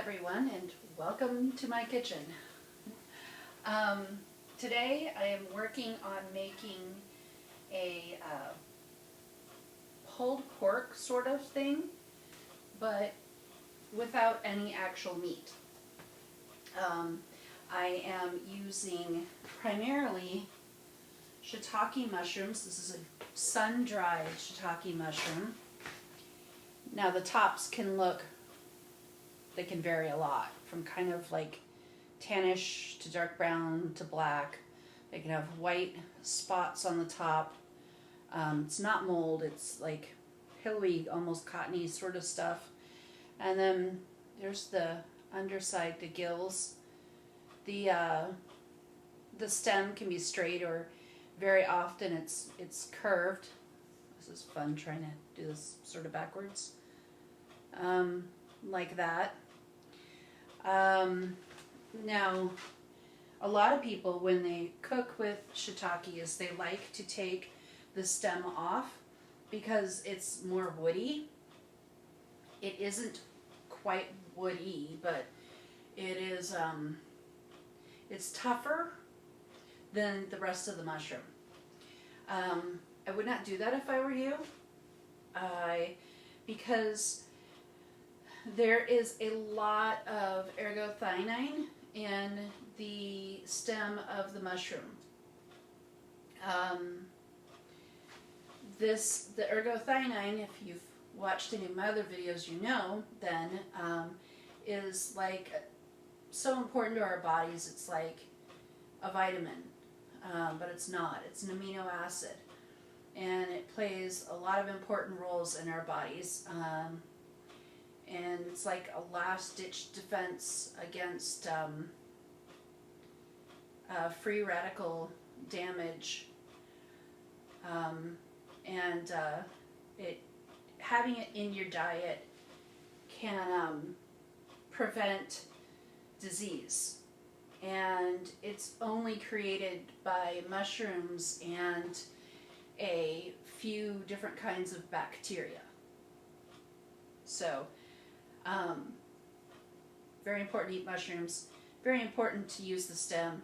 everyone, and welcome to my kitchen. Today I am working on making a pulled pork sort of thing, but without any actual meat. I am using primarily shiitake mushrooms. This is a sun-dried shiitake mushroom. Now the tops can they can vary a lot, from kind of like tannish to dark brown to black. They can have white spots on the top. It's not mold, it's like pillowy, almost cottony sort of stuff. And then there's the underside, the gills. The stem can be straight, or very often it's curved. This is fun trying to do this sort of backwards. Like that. Now, a lot of people, when they cook with shiitakes, they like to take the stem off because it's more woody. It isn't quite woody, but it is, it's tougher than the rest of the mushroom. I would not do that if I were you, because there is a lot of ergothioneine in the stem of the mushroom. The ergothioneine, if you've watched any of my other videos, you know, then is like so important to our bodies. It's like a vitamin, but it's not. It's an amino acid, and it plays a lot of important roles in our bodies. And it's like a last-ditch defense against free radical damage, and having it in your diet can prevent disease. And it's only created by mushrooms and a few different kinds of bacteria. So, very important to eat mushrooms, very important to use the stem.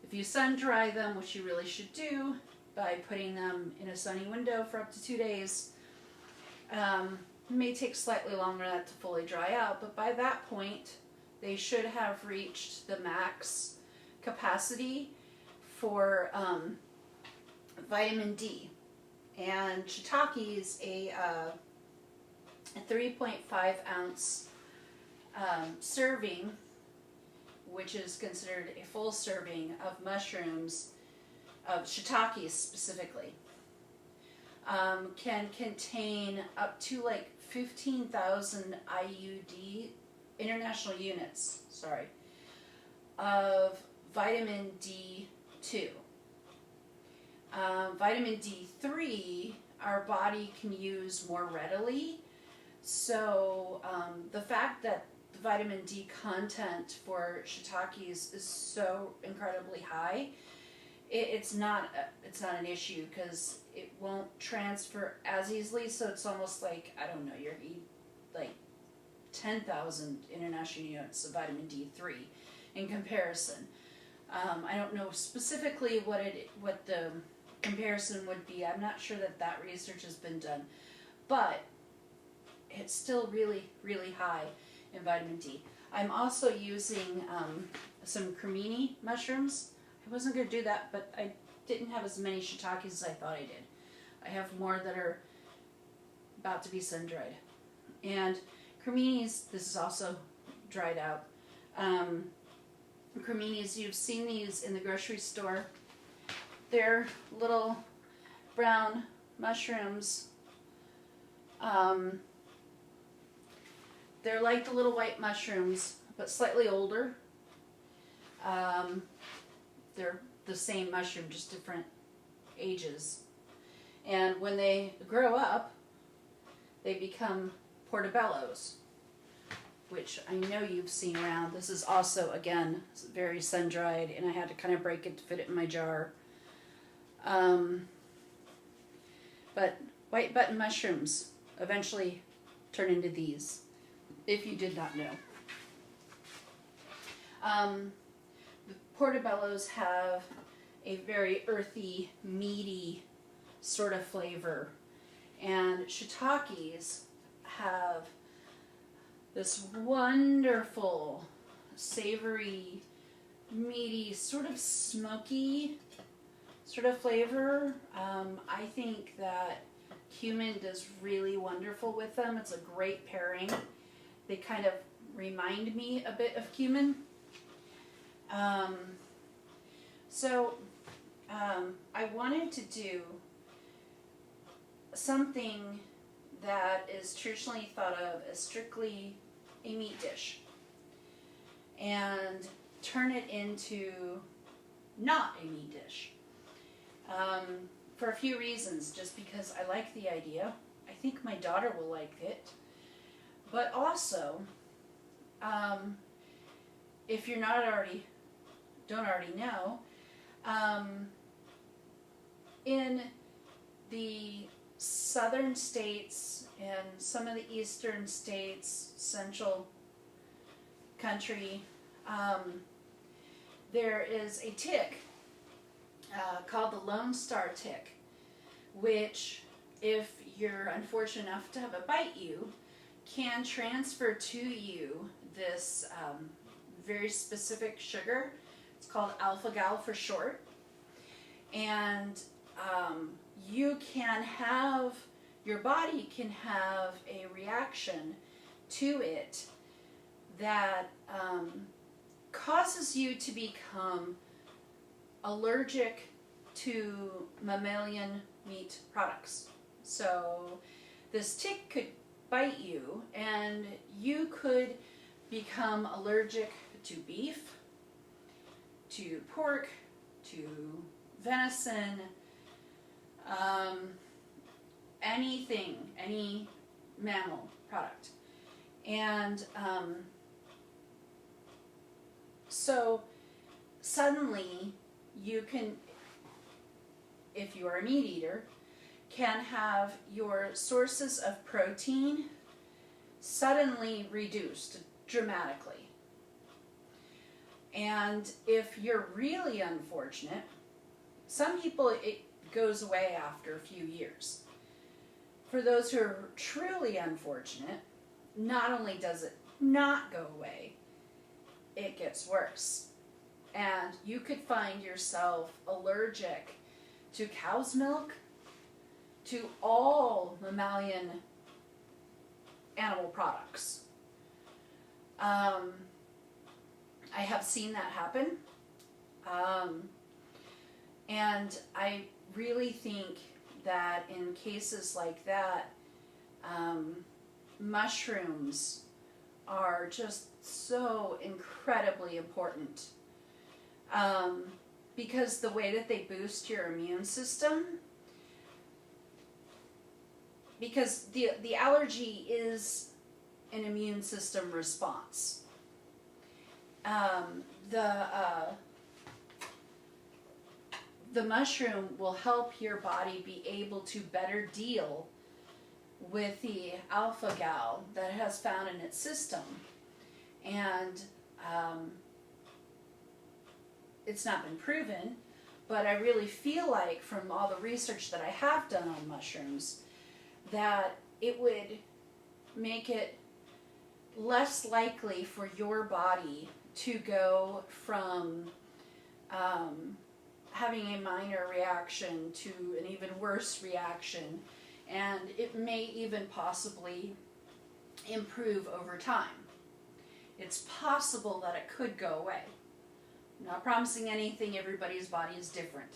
If you sun dry them, which you really should do by putting them in a sunny window for up to 2 days, it may take slightly longer than that to fully dry out, but by that point they should have reached the max capacity for vitamin D. And shiitake is a 3.5 ounce serving, which is considered a full serving of mushrooms, of shiitakes specifically, can contain up to like 15,000 IUD, international units, sorry, of vitamin D2. Vitamin D3, our body can use more readily. So the fact that the vitamin D content for shiitakes is so incredibly high, it's not an issue, because it won't transfer as easily. So it's almost like, I don't know, you're eating like 10,000 international units of vitamin D3 in comparison. I don't know specifically what the comparison would be. I'm not sure that research has been done, but it's still really, really high in vitamin D. I'm also using some cremini mushrooms. I wasn't going to do that, but I didn't have as many shiitakes as I thought I did. I have more that are about to be sun-dried. And creminis, this is also dried out. Creminis, you've seen these in the grocery store. They're little brown mushrooms. They're like the little white mushrooms, but slightly older. They're the same mushroom, just different ages. And when they grow up, they become portobellos, which I know you've seen around. This is also, again, very sun-dried, and I had to kind of break it to fit it in my jar. But white button mushrooms eventually turn into these, if you did not know. The portobellos have a very earthy, meaty sort of flavor, and shiitakes have this wonderful, savory, meaty, sort of smoky sort of flavor. I think that cumin does really wonderful with them. It's a great pairing. They kind of remind me a bit of cumin. I wanted to do something that is traditionally thought of as strictly a meat dish and turn it into not a meat dish. For a few reasons, just because I like the idea. I think my daughter will like it. But also, if you're don't already know, in the southern states and some of the eastern states, central country, there is a tick called the Lone Star tick, which, if you're unfortunate enough to have it bite you, can transfer to you this very specific sugar. It's called alpha-gal for short. And your body can have a reaction to it that causes you to become allergic to mammalian meat products. So this tick could bite you, and you could become allergic to beef, to pork, to venison, anything, any mammal product. And so suddenly you can, if you are a meat eater, can have your sources of protein suddenly reduced dramatically. And if you're really unfortunate, some people it goes away after a few years. For those who are truly unfortunate, not only does it not go away, it gets worse. And you could find yourself allergic to cow's milk, to all mammalian animal products. I have seen that happen. And I really think that in cases like that, mushrooms are just so incredibly important. Because the way that they boost your immune system, because the allergy is an immune system response. The mushroom will help your body be able to better deal with the alpha-gal that it has found in its system. And it's not been proven, but I really feel like from all the research that I have done on mushrooms that it would make it less likely for your body to go from having a minor reaction to an even worse reaction, and it may even possibly improve over time. It's possible that it could go away. I'm not promising anything, everybody's body is different.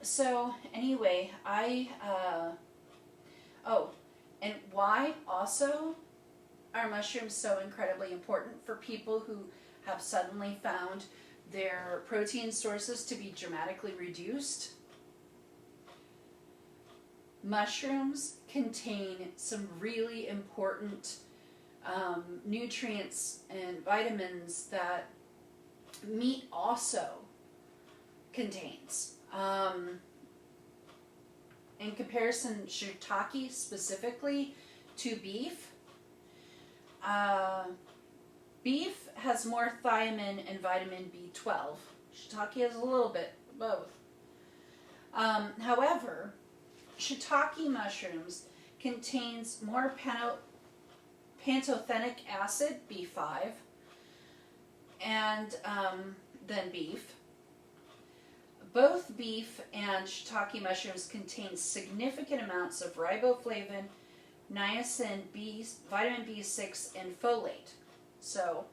So anyway, and why also are mushrooms so incredibly important for people who have suddenly found their protein sources to be dramatically reduced? Mushrooms contain some really important nutrients and vitamins that meat also contains. In comparison, shiitake specifically to beef, Beef has more thiamine and vitamin B12. Shiitake has a little bit of both. However, shiitake mushrooms contains more pantothenic acid, B5, and than beef. Both beef and shiitake mushrooms contain significant amounts of riboflavin, niacin, vitamin B6, and folate. So,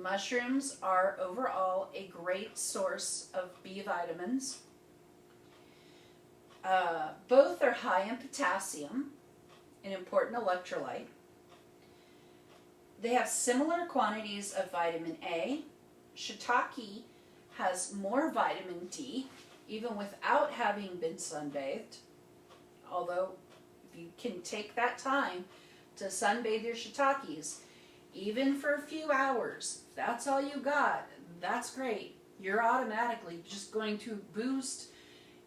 mushrooms are overall a great source of B vitamins. Both are high in potassium, an important electrolyte. They have similar quantities of vitamin A. Shiitake has more vitamin D, even without having been sunbathed. Although, if you can take that time to sunbathe your shiitakes, even for a few hours, if that's all you got, that's great. You're automatically just going to boost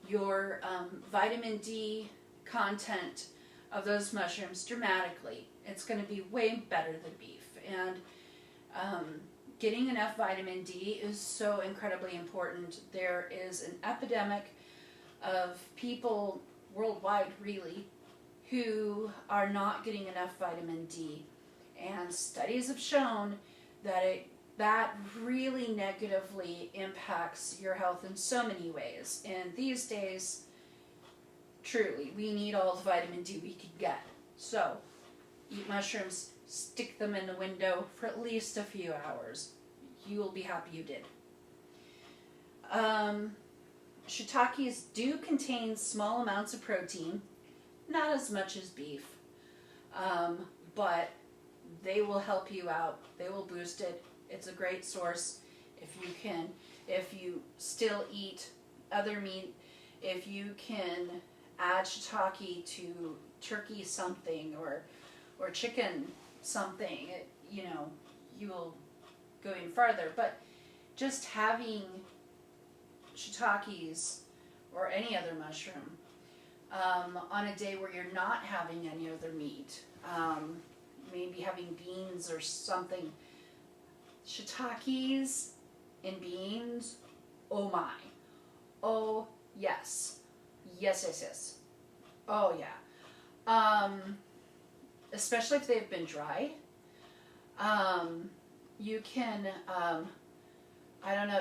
your vitamin D content of those mushrooms dramatically. It's going to be way better than beef. And getting enough vitamin D is so incredibly important. There is an epidemic of people worldwide, really, who are not getting enough vitamin D. And studies have shown that that really negatively impacts your health in so many ways. And these days, truly, we need all the vitamin D we can get. So, eat mushrooms, stick them in the window for at least a few hours. You will be happy you did. Shiitakes do contain small amounts of protein, not as much as beef, but they will help you out. They will boost it. It's a great source if you still eat other meat, if you can add shiitake to turkey something or chicken something, you will go even farther. But just having shiitakes or any other mushroom on a day where you're not having any other meat, maybe having beans or something. Shiitakes and beans, oh my. Oh, yes. Yes. Oh, yeah. Especially if they've been dried. You can,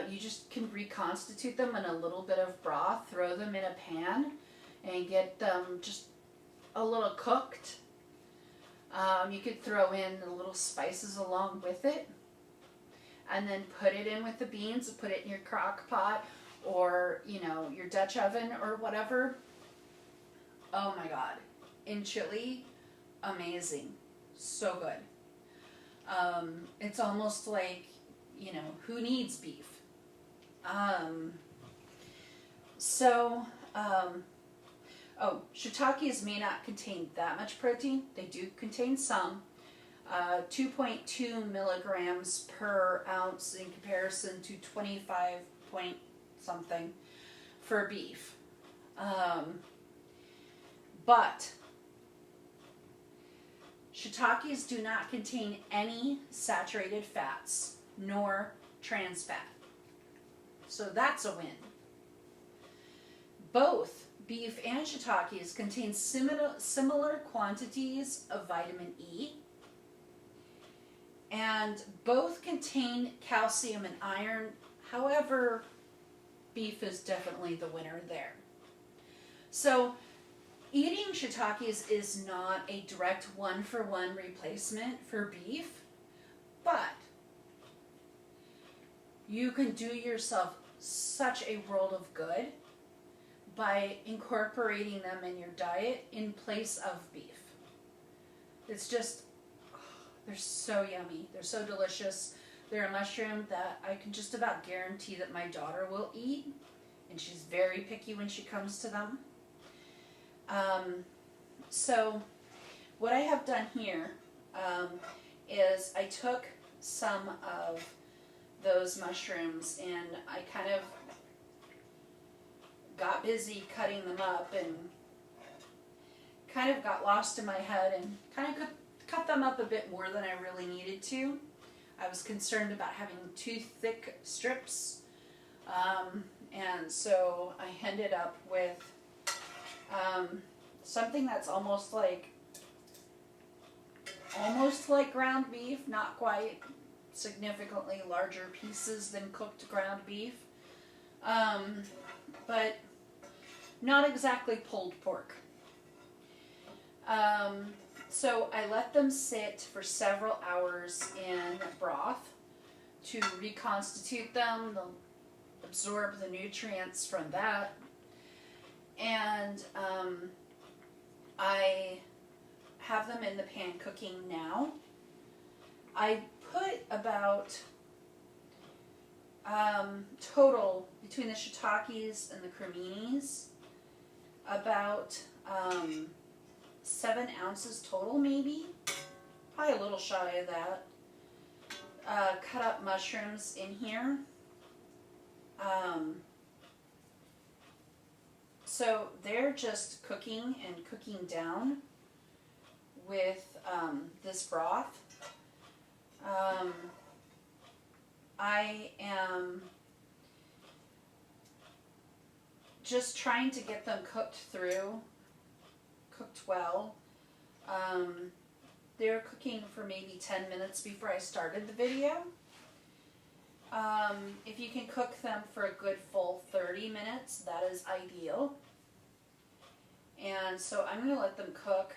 you just can reconstitute them in a little bit of broth, throw them in a pan, and get them just a little cooked. You could throw in the little spices along with it, and then put it in with the beans, put it in your crock pot, or, your Dutch oven or whatever. Oh my God. In chili, amazing. So good. It's almost like, who needs beef? Shiitakes may not contain that much protein. They do contain some. 2.2 milligrams per ounce in comparison to 25 point something for beef. But shiitakes do not contain any saturated fats nor trans fat. So that's a win. Both beef and shiitakes contain similar quantities of vitamin E, and both contain calcium and iron. However, beef is definitely the winner there. So, eating shiitakes is not a direct one-for-one replacement for beef, but you can do yourself such a world of good by incorporating them in your diet in place of beef. It's just, they're so yummy. They're so delicious. They're a mushroom that I can just about guarantee that my daughter will eat, and she's very picky when she comes to them. So what I have done here is I took some of those mushrooms and I kind of got busy cutting them up and kind of got lost in my head and kind of cut them up a bit more than I really needed to. I was concerned about having too thick strips, and so I ended up with something that's almost like ground beef, not quite, significantly larger pieces than cooked ground beef, but not exactly pulled pork. So I let them sit for several hours in broth to reconstitute them. They'll absorb the nutrients from that. And I have them in the pan cooking now. I put about total, between the shiitakes and the creminis, about 7 ounces total, maybe. Probably a little shy of that. Cut up mushrooms in here. So they're just cooking and cooking down with this broth. I am just trying to get them cooked well. They were cooking for maybe 10 minutes before I started the video. If you can cook them for a good full 30 minutes, that is ideal. And so I'm going to let them cook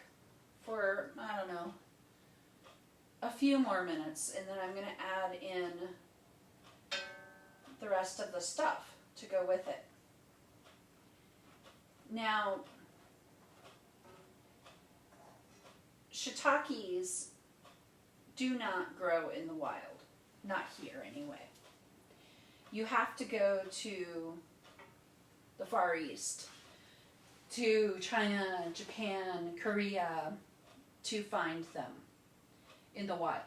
for, I don't know, a few more minutes, and then I'm going to add in the rest of the stuff to go with it. Now, shiitakes do not grow in the wild. Not here, anyway. You have to go to the Far East, to China, Japan, Korea, to find them in the wild.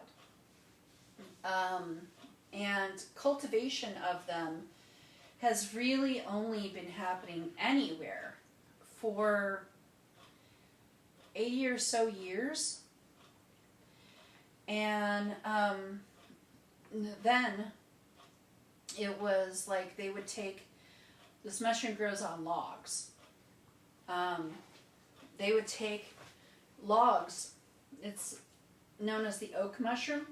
And cultivation of them has really only been happening anywhere for 80 or so years. And then it was like they would take, this mushroom grows on logs. They would take logs, it's known as the oak mushroom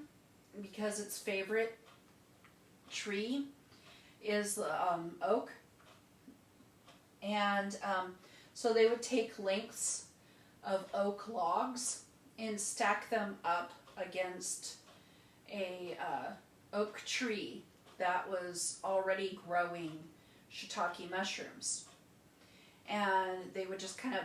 because its favorite tree is oak. And so they would take lengths of oak logs and stack them up against a oak tree that was already growing shiitake mushrooms. And they would just kind of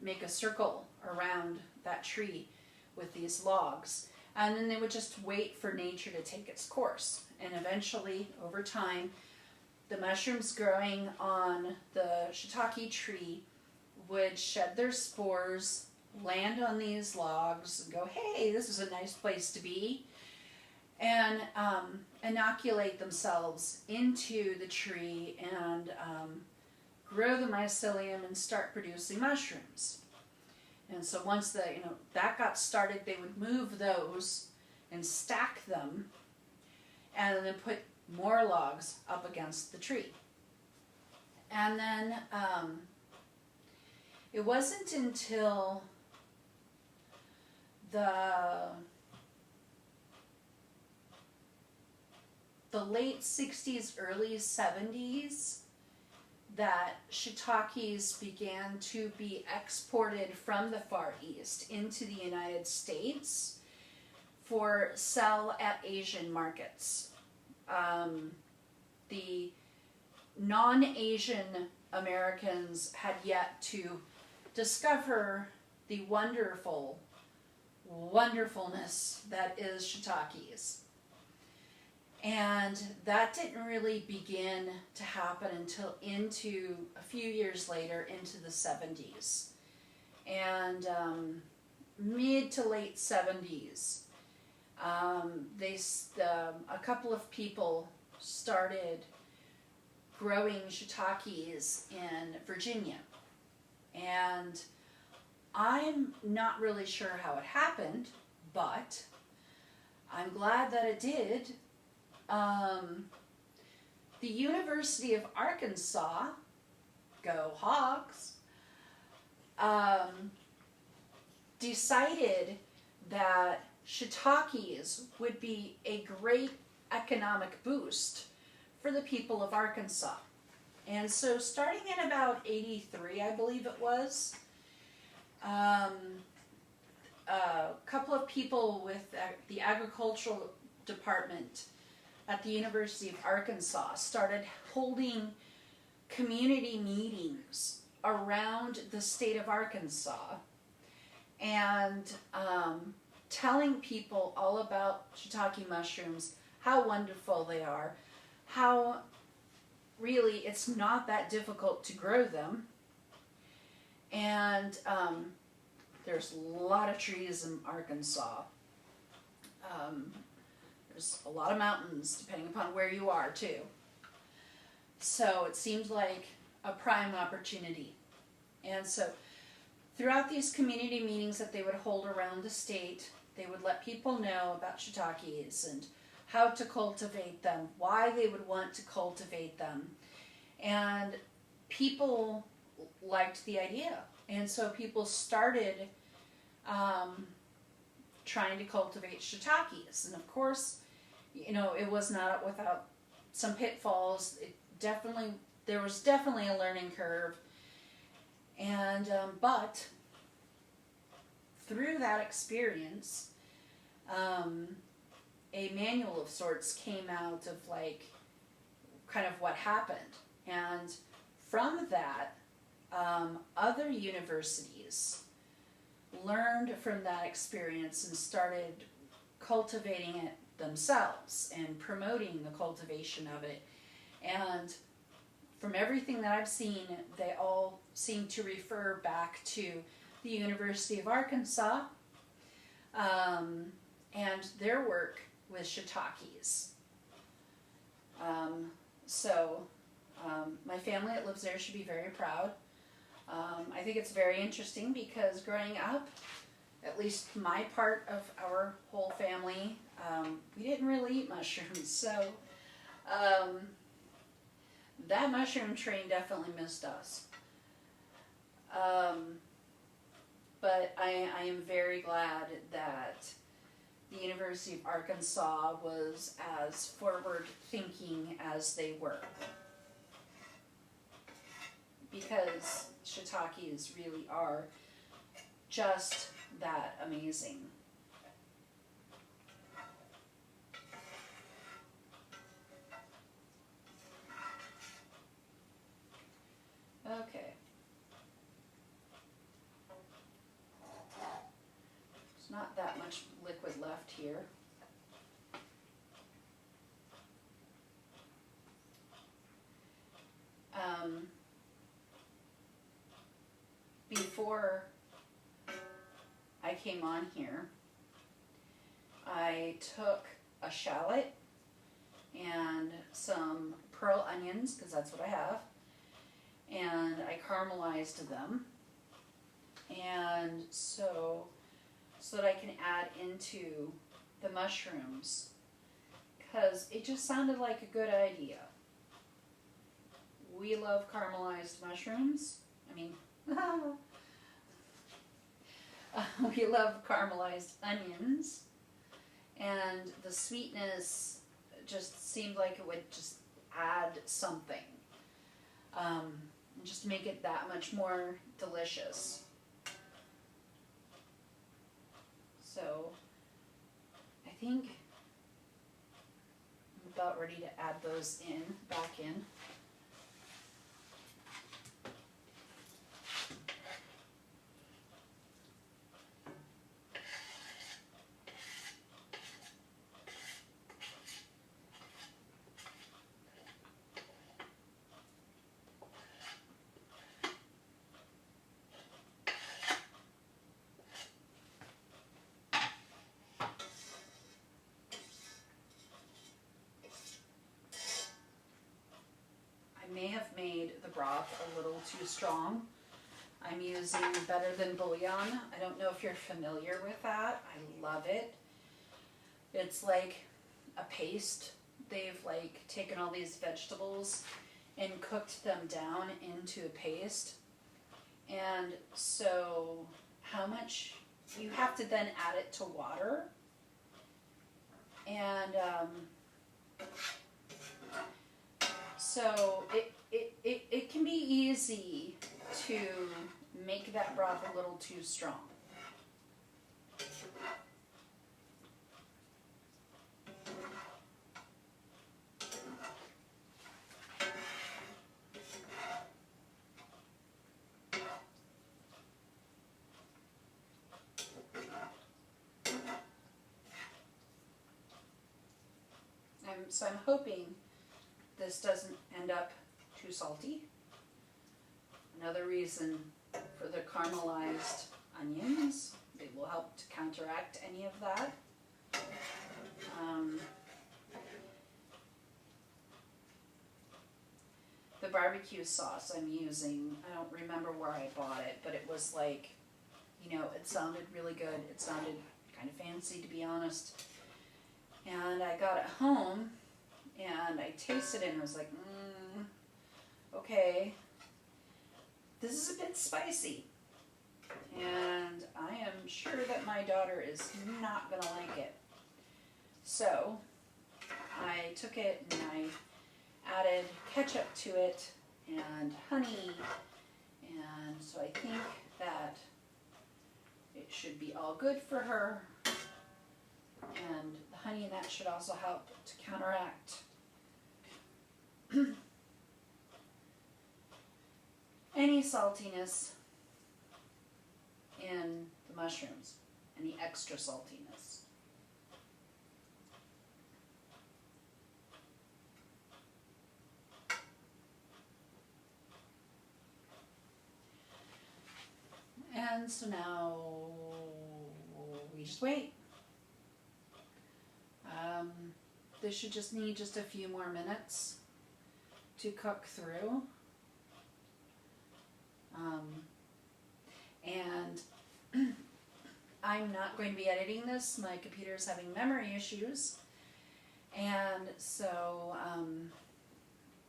make a circle around that tree with these logs. And then they would just wait for nature to take its course. And eventually, over time, the mushrooms growing on the shiitake tree would shed their spores, land on these logs, and go, hey, this is a nice place to be, and inoculate themselves into the tree and grow the mycelium and start producing mushrooms. And so once that got started, they would move those and stack them and then put more logs up against the tree. And then it wasn't until the late 60s, early 70s that shiitakes began to be exported from the Far East into the United States for sale at Asian markets. The non-Asian Americans had yet to discover the wonderfulness that is shiitakes. And that didn't really begin to happen until into a few years later, into the 70s. And mid to late 70s, a couple of people started growing shiitakes in Virginia. And I'm not really sure how it happened, but I'm glad that it did. The University of Arkansas, go Hogs, decided that shiitakes would be a great economic boost for the people of Arkansas. And so starting in about 83, I believe it was, a couple of people with the agricultural department at the University of Arkansas started holding community meetings around the state of Arkansas and telling people all about shiitake mushrooms, how wonderful they are, how really it's not that difficult to grow them. And there's a lot of trees in Arkansas. There's a lot of mountains, depending upon where you are, too. So it seemed like a prime opportunity. And so throughout these community meetings that they would hold around the state, they would let people know about shiitakes and how to cultivate them, why they would want to cultivate them. And people liked the idea. And so people started trying to cultivate shiitakes. And of course, you know, it was not without some pitfalls. There was definitely a learning curve. And, but through that experience, a manual of sorts came out of like kind of what happened. And from that, other universities learned from that experience and started cultivating it themselves and promoting the cultivation of it. And from everything that I've seen, they all seem to refer back to the University of Arkansas and their work with shiitakes. My family that lives there should be very proud. I think it's very interesting because growing up, at least my part of our whole family, we didn't really eat mushrooms. So that mushroom train definitely missed us. But I am very glad that the University of Arkansas was as forward thinking as they were. Because shiitakes really are just that amazing. Okay. There's not that much liquid left here. Before I came on here, I took a shallot and some pearl onions, because that's what I have, and I caramelized them, and so that I can add into the mushrooms, because it just sounded like a good idea. We love caramelized mushrooms. I mean, we love caramelized onions, and the sweetness just seemed like it would just add something, and just make it that much more delicious. So I think I'm about ready to add those back in. May have made the broth a little too strong. I'm using Better Than Bouillon. I don't know if you're familiar with that. I love it. It's like a paste. They've like taken all these vegetables and cooked them down into a paste. And so how much you have to then add it to water. And so it can be easy to make that broth a little too strong. So I'm hoping this doesn't end up too salty. Another reason for the caramelized onions, they will help to counteract any of that. The barbecue sauce I'm using, I don't remember where I bought it, but it was like, you know, it sounded really good. It sounded kind of fancy, to be honest. And I got it home and I tasted it and I was like, okay, this is a bit spicy. And I am sure that my daughter is not going to like it. So I took it and I added ketchup to it and honey. And so I think that it should be all good for her. And the honey in that should also help to counteract any saltiness in the mushrooms, any extra saltiness. And so now we just wait. This should just need just a few more minutes to cook through. And I'm not going to be editing this. My computer's having memory issues. And so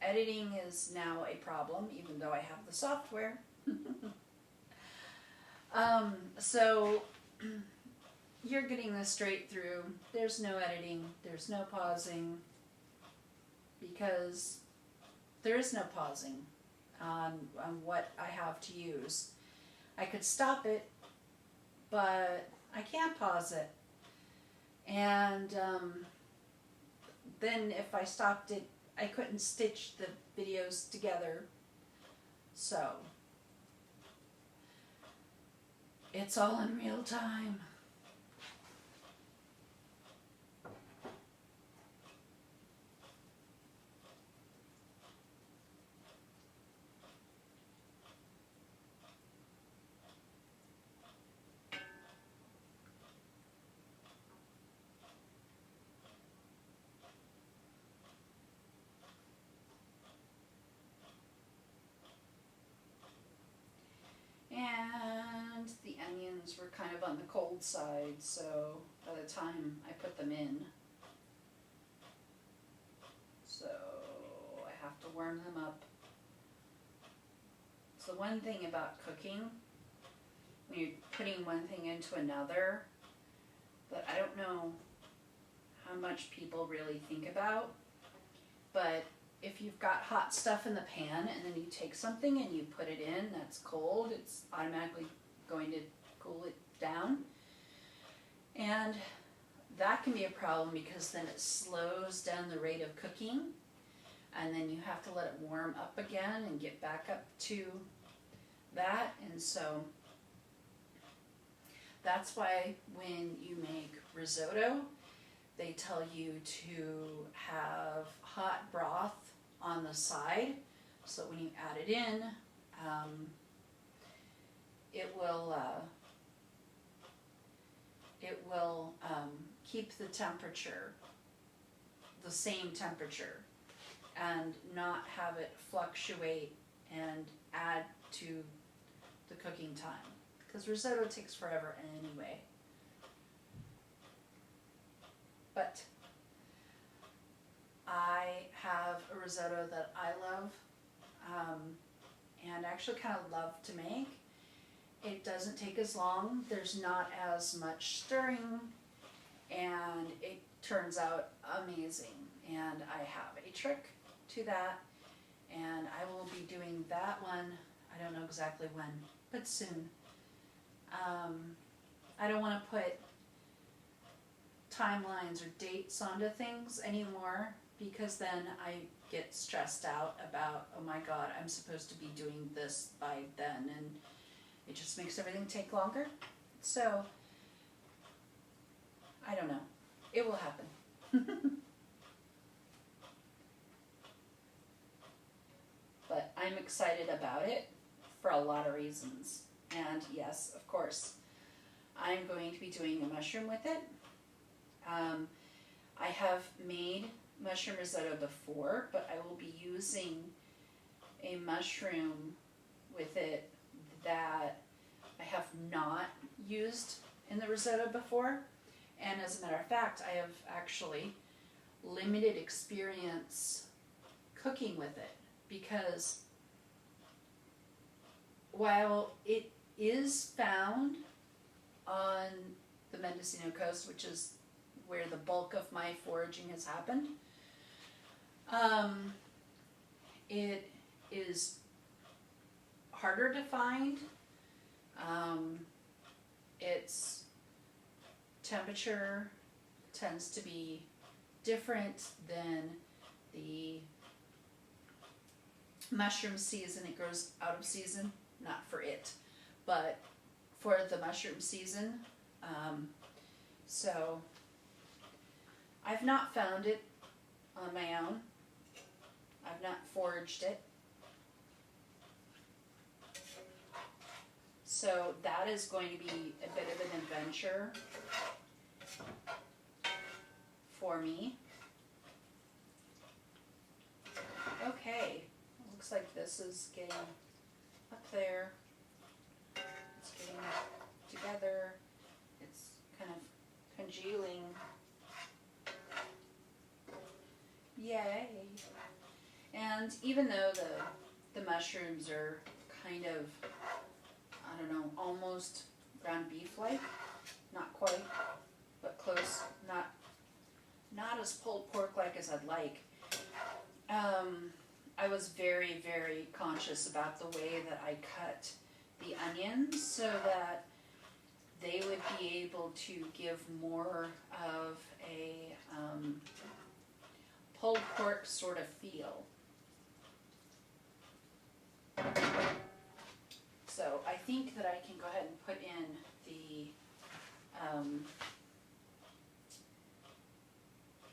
editing is now a problem, even though I have the software. So you're getting this straight through. There's no editing. There's no pausing. Because there is no pausing on what I have to use. I could stop it, but I can't pause it. And then if I stopped it, I couldn't stitch the videos together. So it's all in real time. And the onions were kind of on the cold side, so by the time I put them in, so I have to warm them up. So one thing about cooking, when you're putting one thing into another, that I don't know how much people really think about, but if you've got hot stuff in the pan and then you take something and you put it in that's cold, it's automatically going to cool it down. And that can be a problem because then it slows down the rate of cooking, and then you have to let it warm up again and get back up to that. And so that's why when you make risotto, they tell you to have hot broth on the side, so when you add it in, it will keep the temperature the same temperature and not have it fluctuate and add to the cooking time, because risotto takes forever anyway. But I have a risotto that I love, and actually kind of love to make. It doesn't take as long, there's not as much stirring, and it turns out amazing. And I have a trick to that, and I will be doing that one, I don't know exactly when, but soon. I don't want to put timelines or dates onto things anymore, because then I get stressed out about, oh my god, I'm supposed to be doing this by then, and it just makes everything take longer. So, I don't know. It will happen. But I'm excited about it for a lot of reasons. And yes, of course, I'm going to be doing a mushroom with it. I have made mushroom risotto before, but I will be using a mushroom with it that I have not used in the risotto before. And as a matter of fact, I have actually limited experience cooking with it, because while it is found on the Mendocino coast, which is where the bulk of my foraging has happened, it is harder to find. Its temperature tends to be different than the mushroom season. It grows out of season, not for it, but for the mushroom season. So I've not found it on my own. I've not foraged it. So that is going to be a bit of an adventure for me. Okay, looks like this is getting up there. It's getting together. It's kind of congealing. Yay! And even though the mushrooms are kind of, I don't know, almost ground beef-like, not quite, but close, not as pulled pork-like as I'd like. I was very, very conscious about the way that I cut the onions so that they would be able to give more of a pulled pork sort of feel. So I think that I can go ahead and put in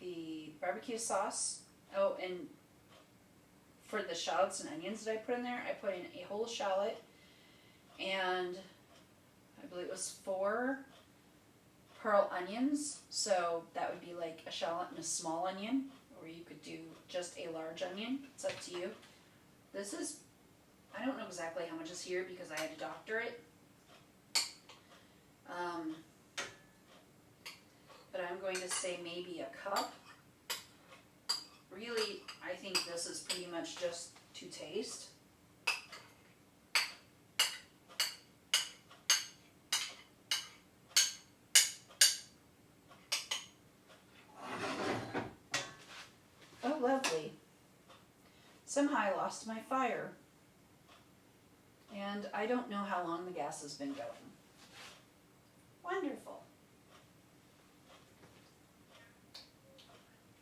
the barbecue sauce. Oh, and for the shallots and onions that I put in there, I put in a whole shallot, and I believe it was 4 pearl onions. So that would be like a shallot and a small onion, or you could do just a large onion. It's up to you. This is, I don't know exactly how much is here because I had to doctor it. But I'm going to say maybe a cup. Really, I think this is pretty much just to taste. Oh, lovely. Somehow I lost my fire. And I don't know how long the gas has been going. Wonderful.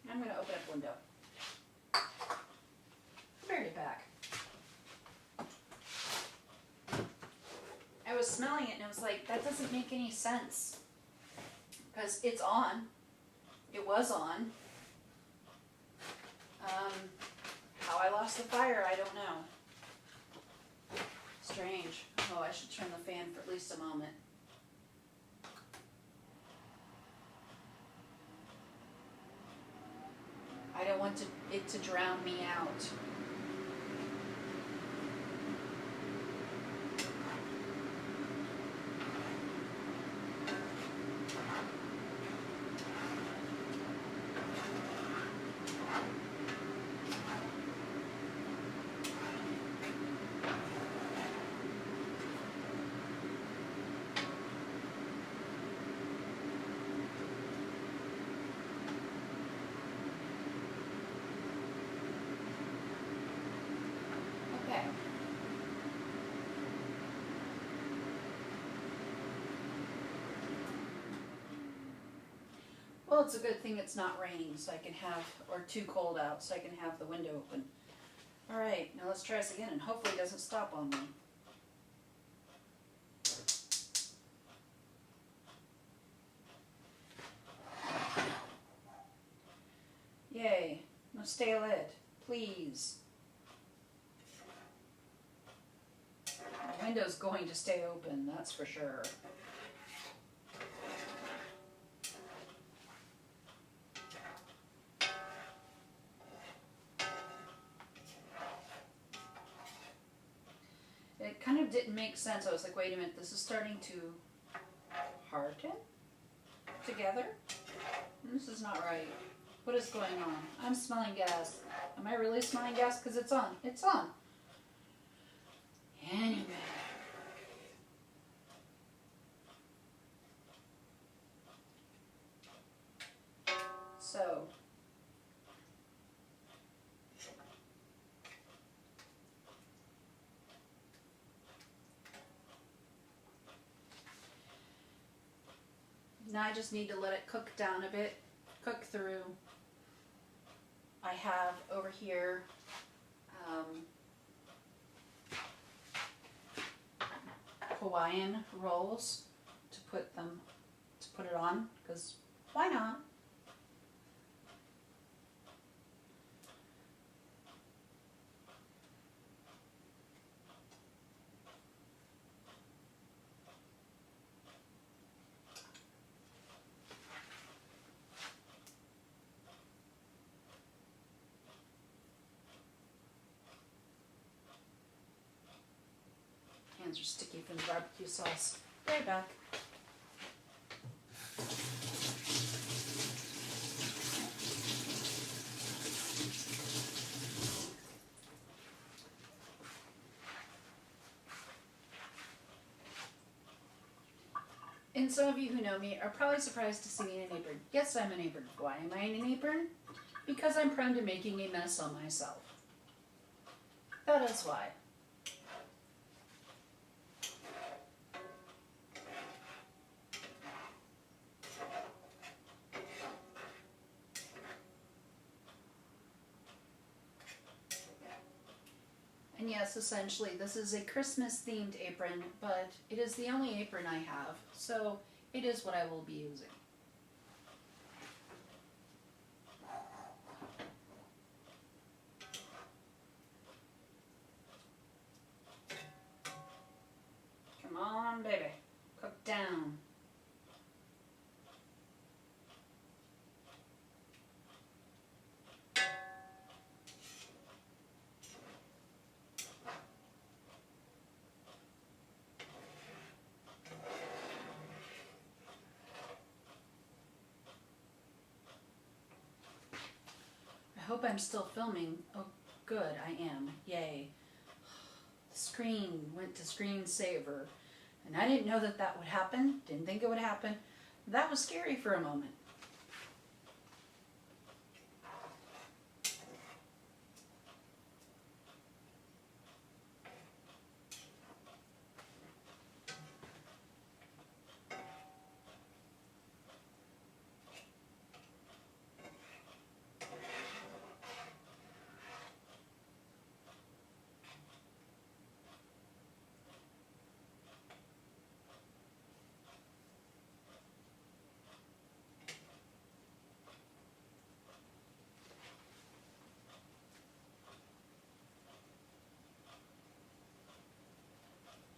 I'm going to open up the window. I'll be right back. I was smelling it and I was like, that doesn't make any sense. Because it's on. It was on. How I lost the fire, I don't know. Strange. Oh, I should turn the fan for at least a moment. I don't want it to drown me out. Well, it's a good thing it's not raining, so I can have, or too cold out, so I can have the window open. All right, now let's try this again, and hopefully it doesn't stop on me. Yay. Now stay lit, please. The window's going to stay open, that's for sure. It kind of didn't make sense. I was like, wait a minute, this is starting to harden together? This is not right. What is going on? I'm smelling gas. Am I really smelling gas? Because it's on. It's on. Anyway. So. Now I just need to let it cook down a bit. Cook through. I have over here Hawaiian rolls to put it on, because why not? Hands are sticky from the barbecue sauce. Be right back. And some of you who know me are probably surprised to see me in an apron. Yes, I'm an apron. Why am I in an apron? Because I'm prone to making a mess on myself. That is why. And yes, essentially, this is a Christmas-themed apron, but it is the only apron I have, so it is what I will be using. Come on, baby. Cook down. I hope I'm still filming. Oh, good, I am. Yay. The screen went to screensaver, and I didn't know that that would happen. Didn't think it would happen. That was scary for a moment.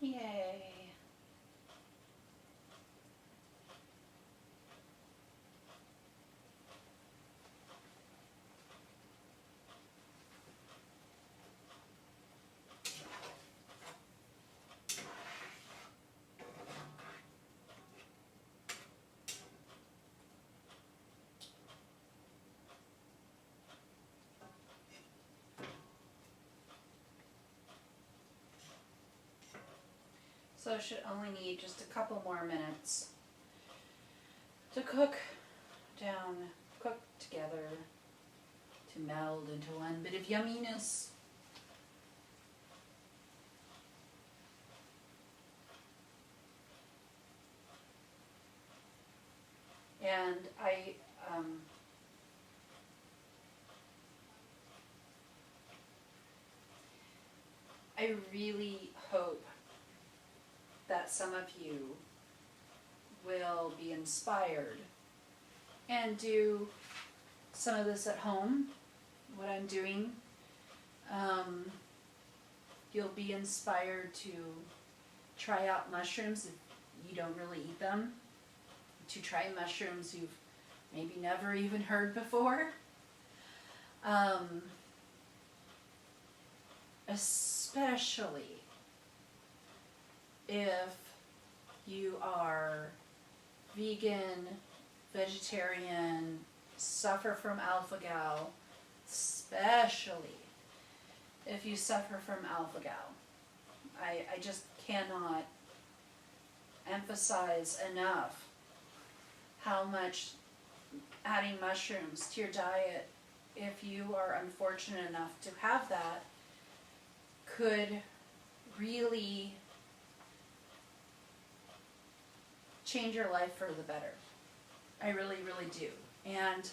Yay. So it should only need just a couple more minutes to cook down, cook together, to meld into one bit of yumminess. And I really hope that some of you will be inspired and do some of this at home, what I'm doing. You'll be inspired to try out mushrooms if you don't really eat them, to try mushrooms you've maybe never even heard before. Especially if you are vegan, vegetarian, suffer from alpha-gal, especially if you suffer from alpha-gal. I just cannot emphasize enough how much adding mushrooms to your diet, if you are unfortunate enough to have that, could really change your life for the better. I really, really do. And,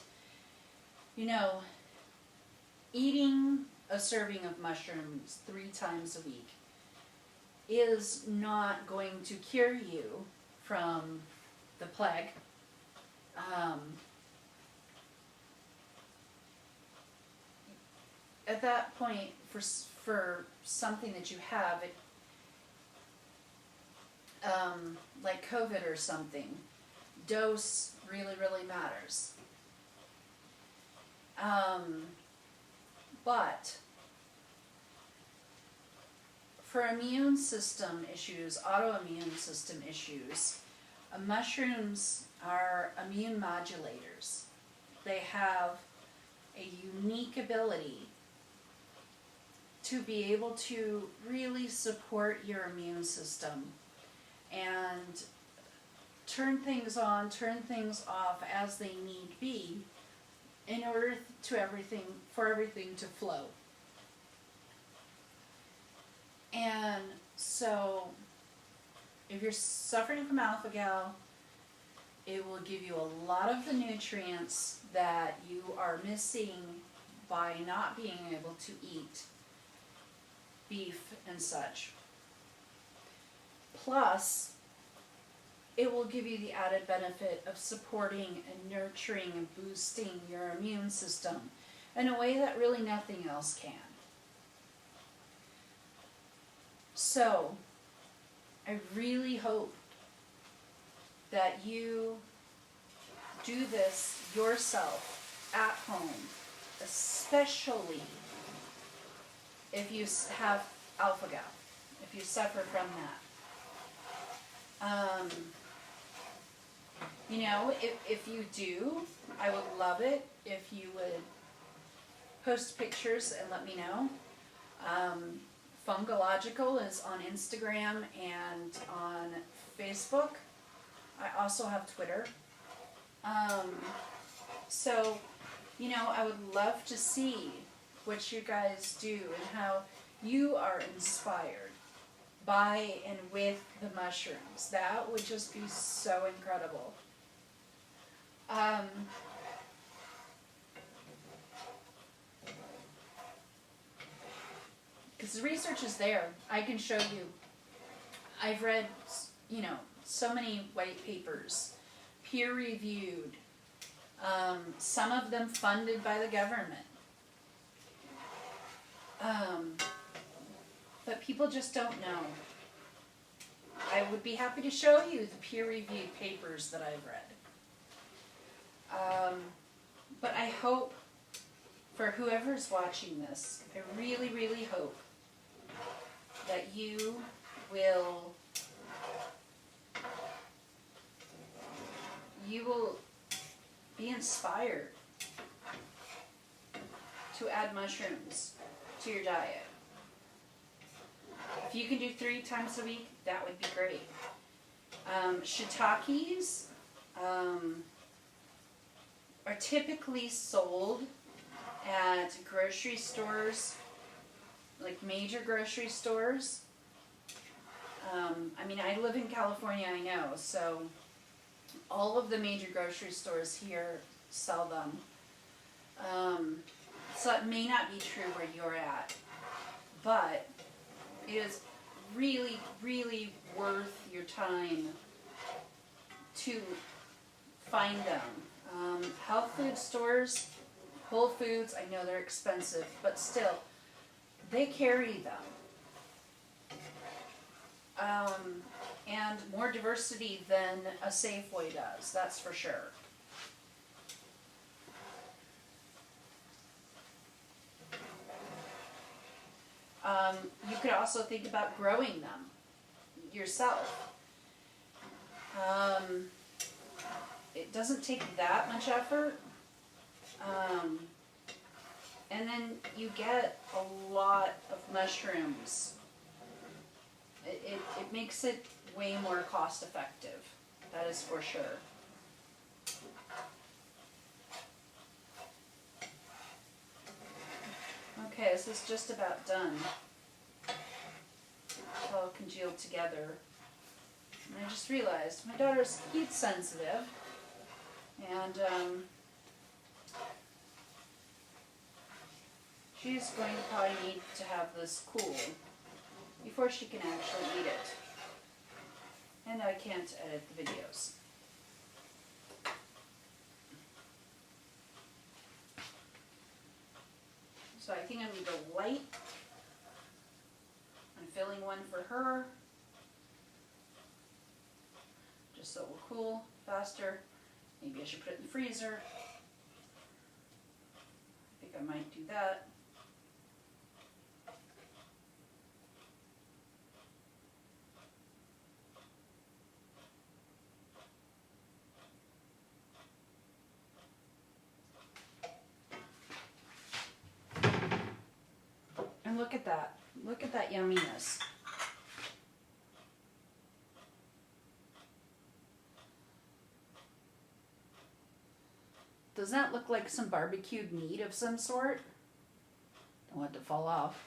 you know, eating a serving of mushrooms 3 times a week is not going to cure you from the plague. At that point, for something that you have, like COVID or something, dose really, really matters. But for immune system issues, autoimmune system issues, mushrooms are immune modulators. They have a unique ability to be able to really support your immune system and turn things on, turn things off as they need be in order for everything to flow. And so if you're suffering from alpha-gal, it will give you a lot of the nutrients that you are missing by not being able to eat beef and such. Plus, it will give you the added benefit of supporting and nurturing and boosting your immune system in a way that really nothing else can. So, I really hope that you do this yourself at home, especially if you have alpha-gal, if you suffer from that. You know, if you do, I would love it if you would post pictures and let me know. Fungological is on Instagram and on Facebook. I also have Twitter. So, you know, I would love to see what you guys do and how you are inspired by and with the mushrooms. That would just be so incredible. Because the research is there. I can show you. I've read, you know, so many white papers, peer-reviewed, some of them funded by the government. But people just don't know. I would be happy to show you the peer-reviewed papers that I've read. But I hope, for whoever's watching this, I really, really hope that you will be inspired to add mushrooms to your diet. If you can do 3 times a week, that would be great. Shiitakes are typically sold at grocery stores, like major grocery stores. I mean, I live in California, I know, so All of the major grocery stores here sell them. So it may not be true where you're at, but it is really, really worth your time to find them. Health food stores, Whole Foods, I know they're expensive, but still, they carry them. And more diversity than a Safeway does, that's for sure. You could also think about growing them yourself. It doesn't take that much effort. And then you get a lot of mushrooms. It makes it way more cost effective, that is for sure. Okay, this is just about done. It's all congealed together. And I just realized my daughter's heat sensitive, and she's going to probably need to have this cool before she can actually eat it. And I can't edit the videos. So I think I'm going to go light. I'm filling one for her, just so it will cool faster. Maybe I should put it in the freezer. I think I might do that. And look at that. Look at that yumminess. Does that look like some barbecued meat of some sort? Don't want it to fall off.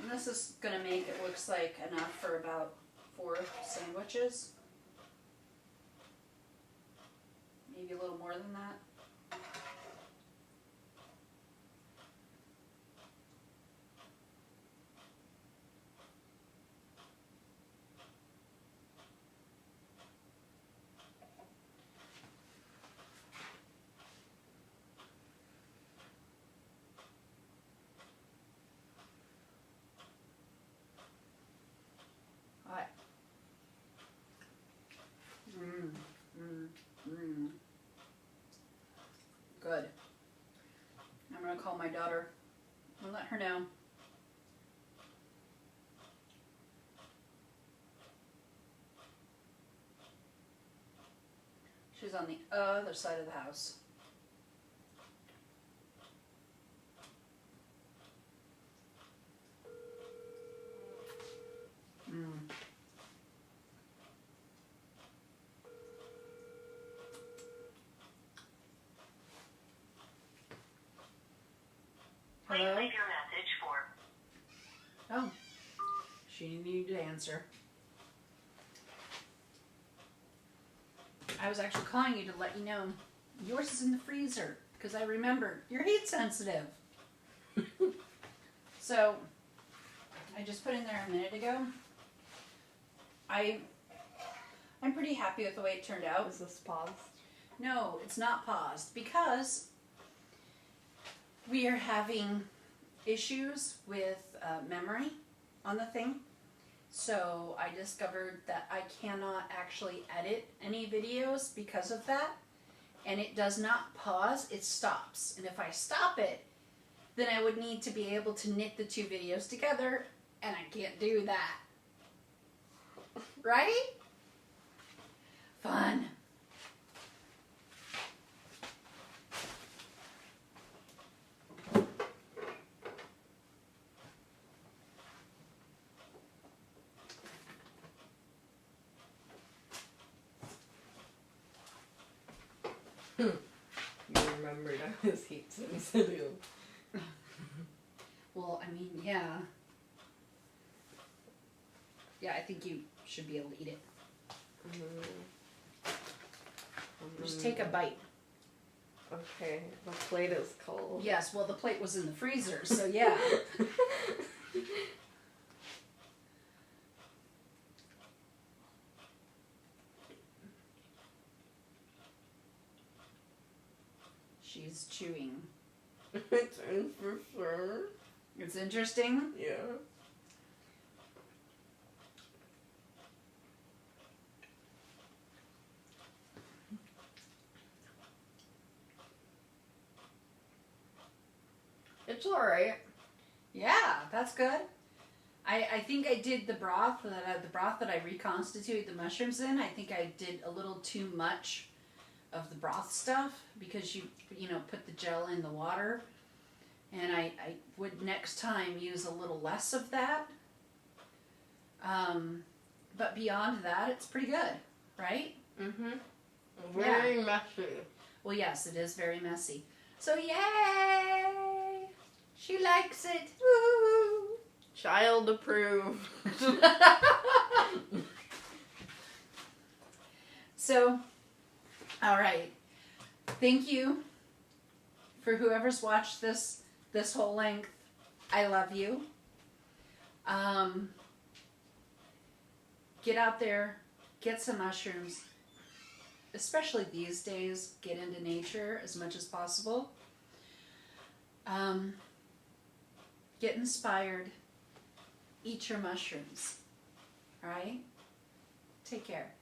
And this is going to make it looks like enough for about 4 sandwiches. Maybe a little more than that. Good. I'm going to call my daughter and let her know. She's on the other side of the house. Please Hello? leave your message for... Oh, she needed to answer. I was actually calling you to let you know yours is in the freezer because I remembered you're heat sensitive. So I just put in there a minute ago. I'm pretty happy with the way it turned out. Is this paused? No, it's not paused because we are having issues with memory on the thing. So I discovered that I cannot actually edit any videos because of that. and it does not pause, it stops. And if I stop it, then I would need to be able to knit the two videos together, and I can't do that. Right? Fun. You remembered I was heat sensitive. Well, I mean, yeah. Yeah, I think you should be able to eat it. Just take a bite. Okay, the plate is cold. Yes, well, the plate was in the freezer, so yeah. She's chewing. It's in for sure. It's interesting. Yeah. It's alright. Yeah, that's good. I think I did the broth that I reconstituted the mushrooms in. I think I did a little too much of the broth stuff because you put the gel in the water, and I would next time use a little less of that. But beyond that, it's pretty good, right? Very messy. Well, yes, it is very messy. So yay! She likes it. Woo! Child approved. So, all right. Thank you for whoever's watched this whole length. I love you. Get out there, get some mushrooms. Especially these days, get into nature as much as possible. Get inspired. Eat your mushrooms. All right? Take care.